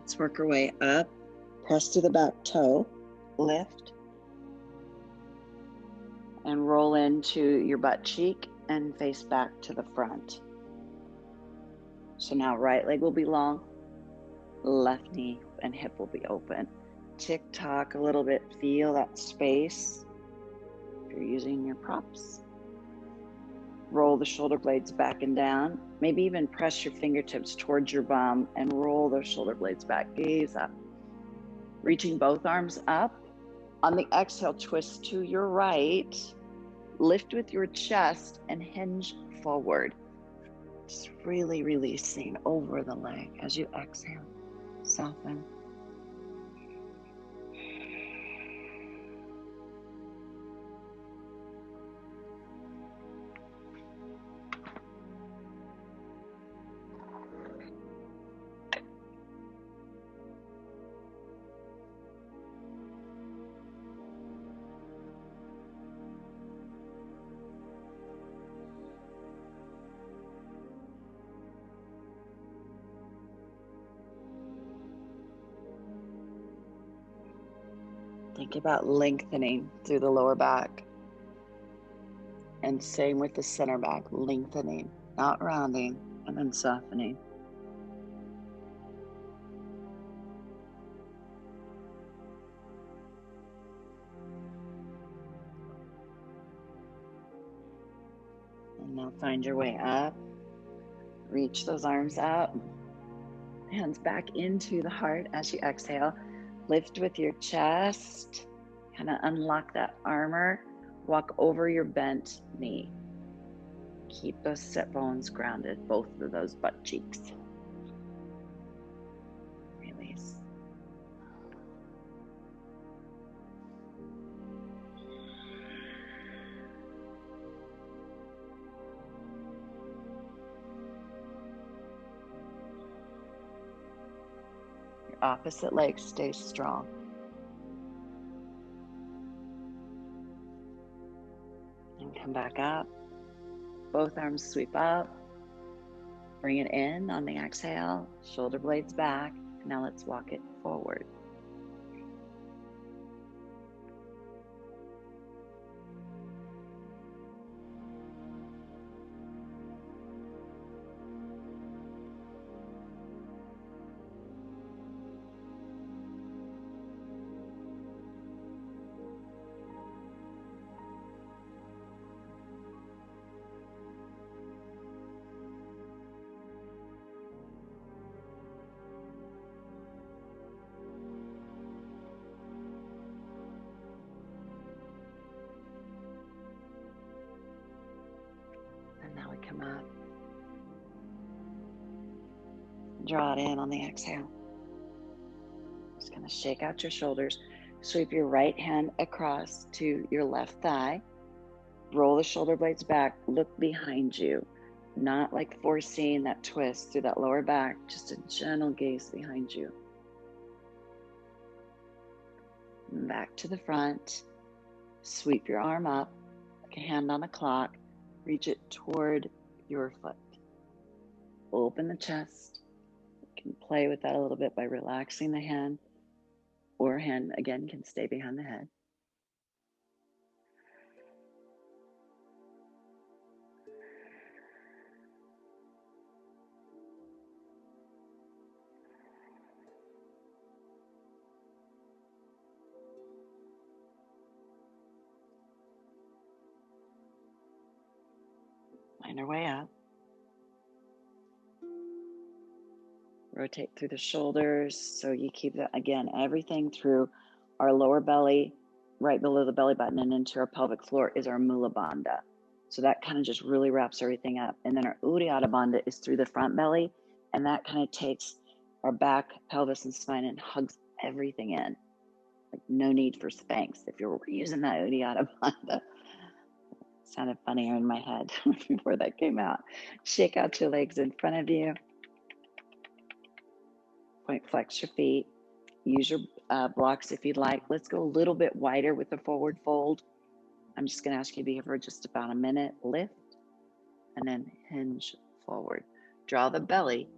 Speaker 1: Let's work our way up. Press to the back toe, lift, and roll into your butt cheek and face back to the front. So now right leg will be long, left knee and hip will be open. Tick tock a little bit, feel that space if you're using your props. Roll the shoulder blades back and down. Maybe even press your fingertips towards your bum and roll those shoulder blades back. Gaze up. Reaching both arms up. On the exhale, twist to your right. Lift with your chest and hinge forward. Just really releasing over the leg as you exhale. Soften. Think about lengthening through the lower back. And same with the center back, lengthening, not rounding, and then softening. And now find your way up. Reach those arms out. Hands back into the heart as you exhale. Lift with your chest. Kind of unlock that armor. Walk over your bent knee. Keep those sit bones grounded, both of those butt cheeks. Release. Your opposite leg stays strong. And come back up. Both arms sweep up. Bring it in on the exhale. Shoulder blades back. Now let's walk it forward. And now we come up. Draw it in on the exhale. Just going to shake out your shoulders. Sweep your right hand across to your left thigh. Roll the shoulder blades back. Look behind you. Not like forcing that twist through that lower back. Just a gentle gaze behind you. And back to the front. Sweep your arm up. Like a hand on a clock. Reach it toward your foot. Open the chest. You can play with that a little bit by relaxing the hand, or hand again can stay behind the head. Find our way up. Rotate through the shoulders so you keep that, again, everything through our lower belly, right below the belly button and into our pelvic floor is our Mula Bandha. So that kind of just really wraps everything up. And then our Uddiyana Bandha is through the front belly, and that kind of takes our back, pelvis, and spine and hugs everything in. Like no need for Spanx if you're using that Uddiyana Bandha. Sounded funnier in my head before that came out. Shake out your legs in front of you. Point flex your feet. Use your blocks if you'd like. Let's go a little bit wider with the forward fold. I'm just going to ask you to be here for just about a minute. Lift and then hinge forward. Draw the belly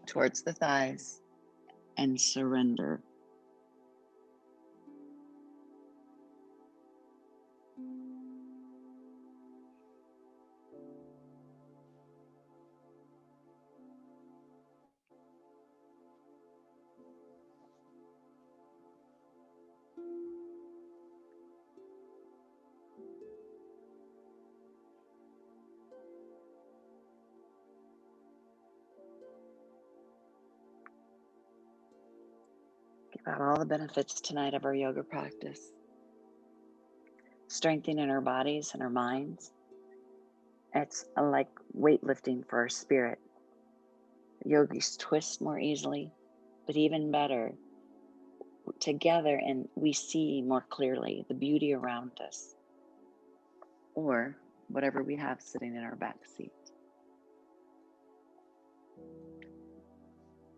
Speaker 1: towards the thighs and surrender. About all the benefits tonight of our yoga practice. Strengthening our bodies and our minds. It's like weightlifting for our spirit. Yogis twist more easily, but even better, together, and we see more clearly the beauty around us, or whatever we have sitting in our back seat.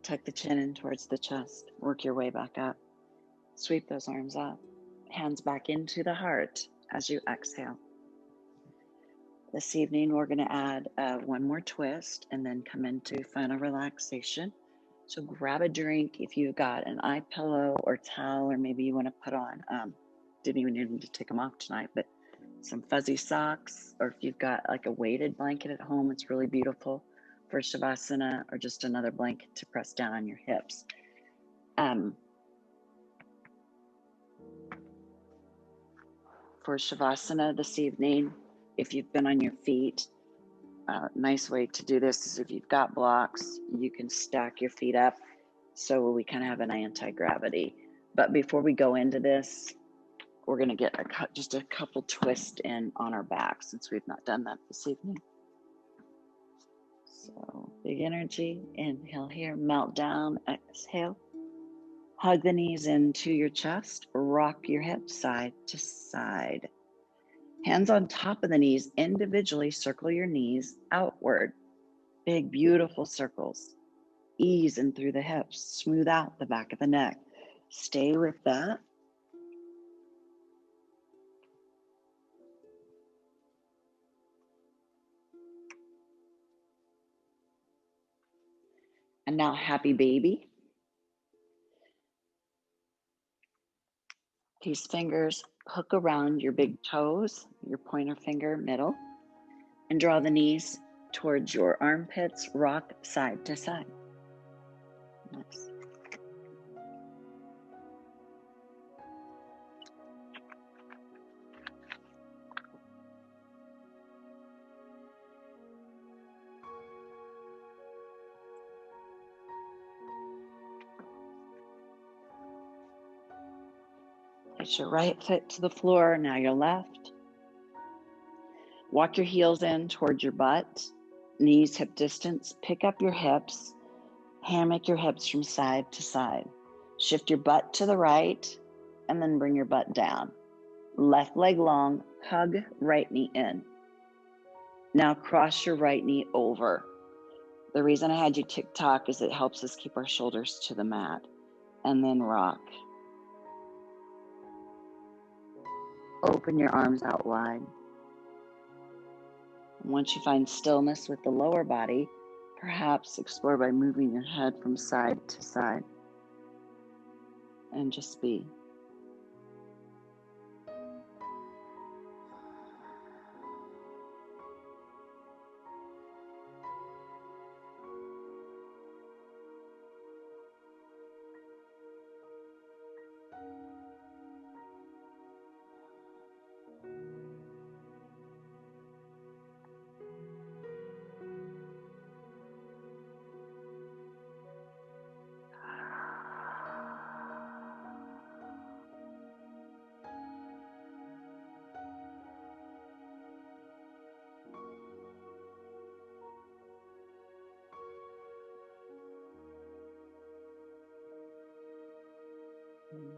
Speaker 1: Tuck the chin in towards the chest. Work your way back up. Sweep those arms up. Hands back into the heart as you exhale. This evening, we're going to add one more twist and then come into final relaxation. So grab a drink if you've got an eye pillow or towel, or maybe you want to put on, didn't even need to take them off tonight, but some fuzzy socks, or if you've got like a weighted blanket at home, it's really beautiful for Shavasana, or just another blanket to press down on your hips. For Shavasana this evening, if you've been on your feet, a nice way to do this is if you've got blocks, you can stack your feet up so we kind of have an anti-gravity. But before we go into this, we're going to get just a couple twists in on our back, since we've not done that this evening. So big energy, inhale here, melt down, exhale. Hug the knees into your chest, rock your hips side to side. Hands on top of the knees, individually circle your knees outward. Big, beautiful circles. Ease in through the hips, smooth out the back of the neck. Stay with that. And now, happy baby. These fingers hook around your big toes, your pointer finger middle, and draw the knees towards your armpits, rock side to side. Nice. Place your right foot to the floor, now your left. Walk your heels in towards your butt, knees hip distance. Pick up your hips, hammock your hips from side to side. Shift your butt to the right, and then bring your butt down. Left leg long, hug right knee in. Now cross your right knee over. The reason I had you tick-tock is it helps us keep our shoulders to the mat. And then rock. Open your arms out wide. Once you find stillness with the lower body, perhaps explore by moving your head from side to side. And just be.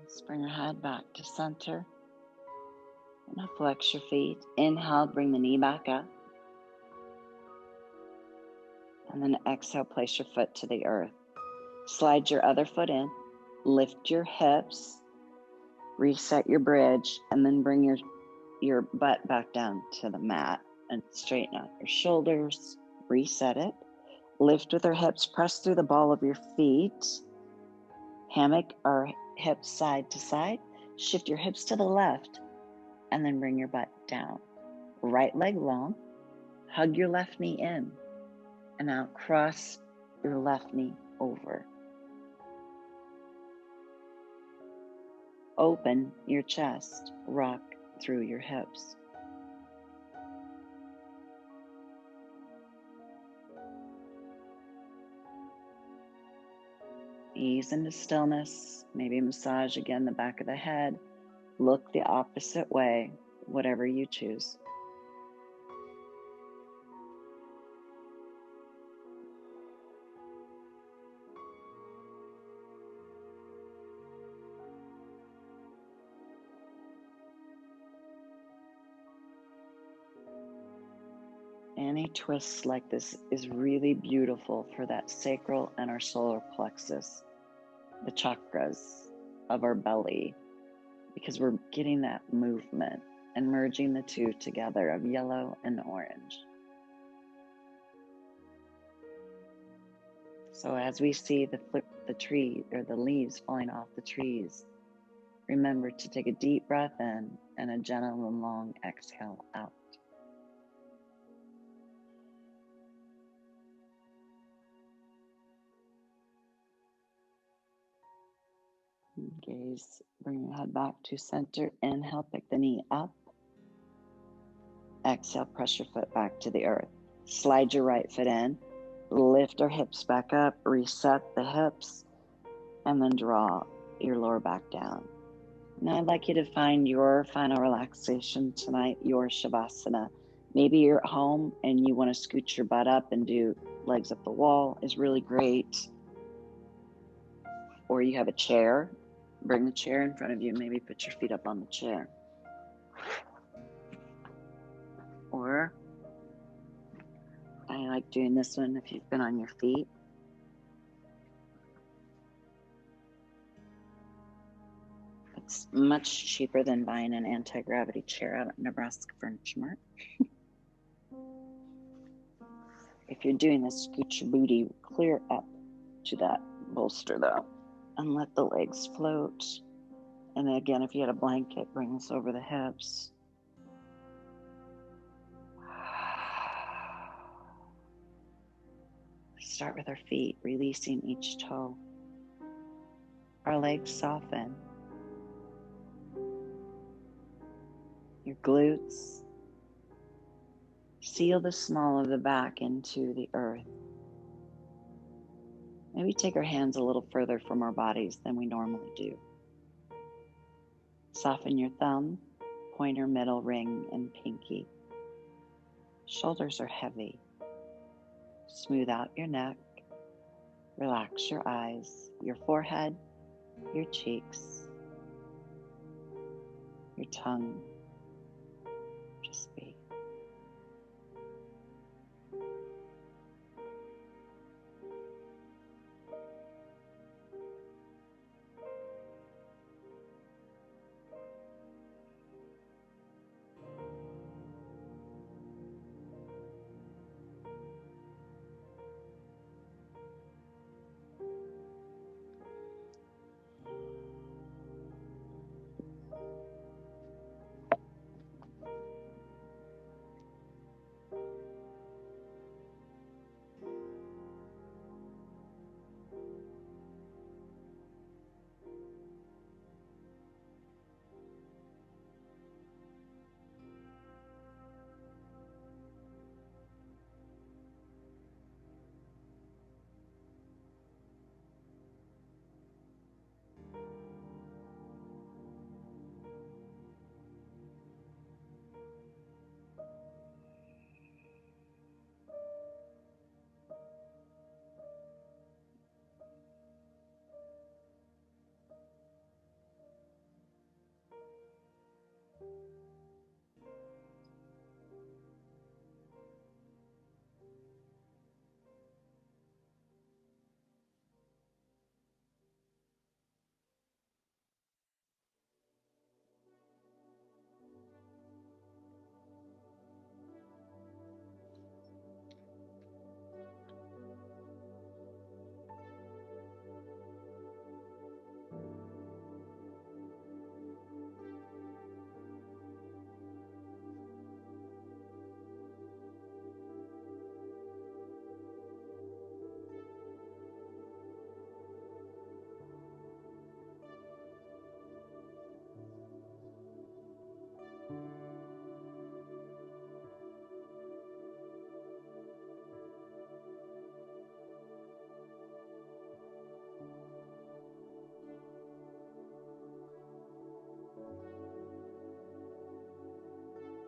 Speaker 1: Just bring your head back to center. And now flex your feet. Inhale, bring the knee back up. And then exhale, place your foot to the earth. Slide your other foot in. Lift your hips. Reset your bridge. And then bring your butt back down to the mat. And straighten out your shoulders. Reset it. Lift with your hips. Press through the ball of your feet. Hammock our hips side to side. Shift your hips to the left and then bring your butt down. Right leg long. Hug your left knee in and now cross your left knee over. Open your chest. Rock through your hips. Ease into stillness, maybe massage again the back of the head. Look the opposite way, whatever you choose. Any twists like this is really beautiful for that sacral and our solar plexus, the chakras of our belly, because we're getting that movement and merging the two together of yellow and orange. So as we see the tree or the leaves falling off the trees, remember to take a deep breath in and a gentle and long exhale out. Gaze, bring your head back to center. Inhale, pick the knee up. Exhale, press your foot back to the earth. Slide your right foot in. Lift our hips back up. Reset the hips. And then draw your lower back down. Now I'd like you to find your final relaxation tonight, your Shavasana. Maybe you're at home and you want to scoot your butt up and do legs up the wall is really great. Or you have a chair. Bring the chair in front of you. Maybe put your feet up on the chair. Or I like doing this one if you've been on your feet. It's much cheaper than buying an anti-gravity chair out at Nebraska Furniture Mart. If you're doing this, scoot your booty clear up to that bolster though, and let the legs float. And then again, if you had a blanket, bring this over the hips. Start with our feet, releasing each toe. Our legs soften. Your glutes. Seal the small of the back into the earth. Maybe take our hands a little further from our bodies than we normally do. Soften your thumb, pointer, middle, ring, and pinky. Shoulders are heavy. Smooth out your neck. Relax your eyes, your forehead, your cheeks, your tongue. Just be.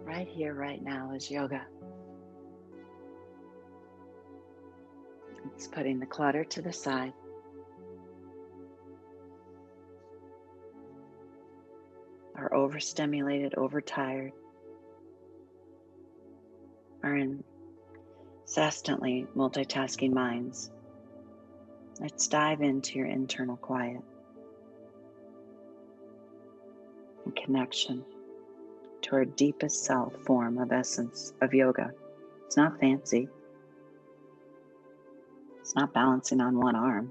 Speaker 1: right here, right now is yoga. It's putting the clutter to the side. Our overstimulated, overtired, our incessantly multitasking minds. Let's dive into your internal quiet and connection to our deepest self form of essence of yoga. It's not fancy. It's not balancing on one arm,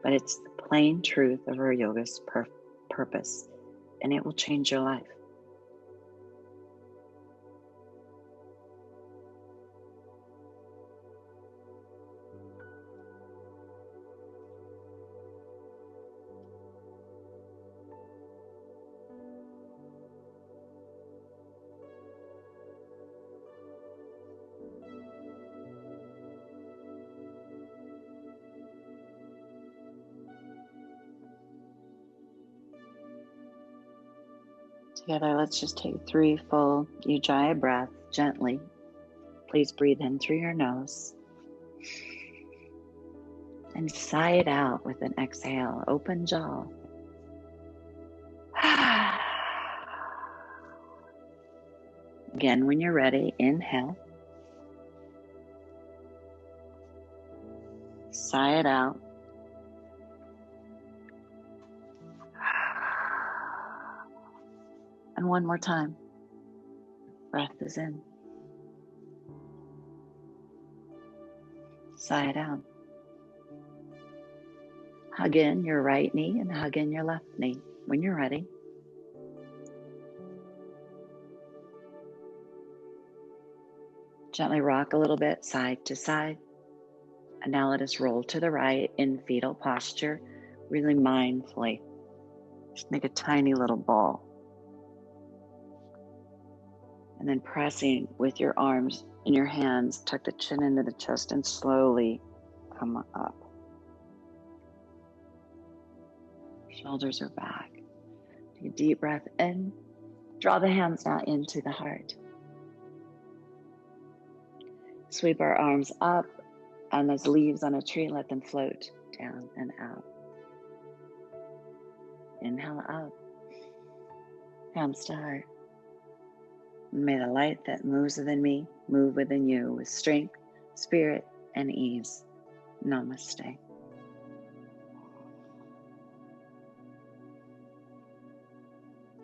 Speaker 1: but it's the plain truth of our yoga's purpose, and it will change your life. Together, let's just take 3 full Ujjayi breaths gently. Please breathe in through your nose and sigh it out with an exhale, open jaw. Again, when you're ready, inhale. Sigh it out. And one more time. Breath is in. Sigh it out. Hug in your right knee and hug in your left knee when you're ready. Gently rock a little bit side to side. And now let us roll to the right in fetal posture, really mindfully. Just make a tiny little ball. And then pressing with your arms and your hands, tuck the chin into the chest and slowly come up. Shoulders are back. Take a deep breath in. Draw the hands now into the heart. Sweep our arms up, and as leaves on a tree, let them float down and out. Inhale up, hands to heart. And may the light that moves within me move within you with strength, spirit, and ease. Namaste.